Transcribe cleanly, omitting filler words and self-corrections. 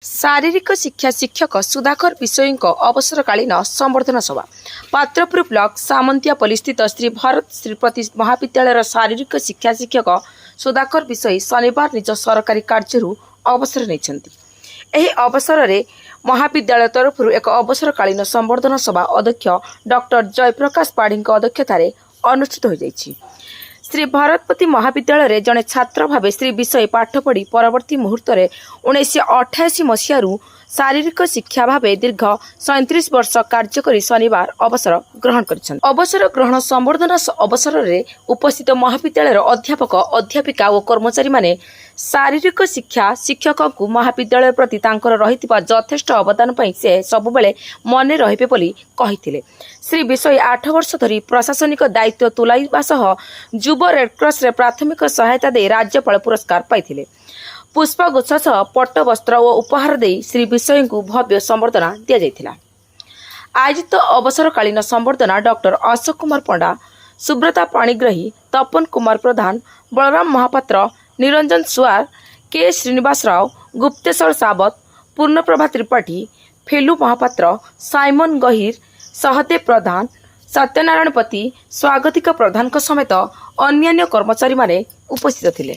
शारीरिक शिक्षा शिक्षक सुधाकर विषयी अवसरकालीन संबर्धना सभा पात्रपुर ब्लॉक सामंतियापल्ली स्थित श्री भारत श्रीपति महाविद्यालय शारीरिक शिक्षा शिक्षक सुधाकर विषयी शनिवार निज सरकारी कार्य अवसर नहीं अवसर में महाविद्यालय तरफ एक अवसरकालीन संबर्धना सभा अध्यक्ष डॉक्टर जयप्रकाश पाढ़ी अध्यक्षतार अनुष्ठित हो जाइछि। श्री भारतपति महाविद्यालय जड़े छात्र भाव श्री विषय पाठ पढ़ी परवर्ती मुहूर्त में 1988 मसीह शारीरिक शिक्षा भाव दीर्घ 37 वर्ष कार्य कर शनिवार अवसर ग्रहण कर अवसर ग्रहण संबर्धना अवसर में उपस्थित महाविद्यालय अध्यापक अध्यापिका और कर्मचारी माने शारीरिक शिक्षा शिक्षक को महाविद्यालय प्रति रही यथेष्ट अवदान से सबुबले मन रहिबे बोली कहिथिले। श्री विषय 8 वर्ष धरी प्रशासनिक दायित्व तुलाइबा सह युव रेडक्रॉस रे प्राथमिक सहायता दे राज्यपाल पुरस्कार पाइथिले। पुष्पगुच्छ सह पट्टवस्त्र और उपहार दे श्री विषय को भव्य संबर्धना दिया जायथिला। आयोजित अवसरकालीन संबर्धना डॉक्टर अशोक कुमार पंडा, सुब्रता पाणिग्राही, तपन कुमार प्रधान, बलराम महापात्र, निरंजन सुआर, के श्रीनिवास राव, गुप्तेश्वर सावत, पूर्णप्रभा त्रिपाठी, फेलू महापात्र, साइमन गहिर, सहदेव प्रधान, सत्यनारायण पति, स्वागतिक प्रधान समेत अन्यान्य कर्मचारी माने उपस्थित थिले।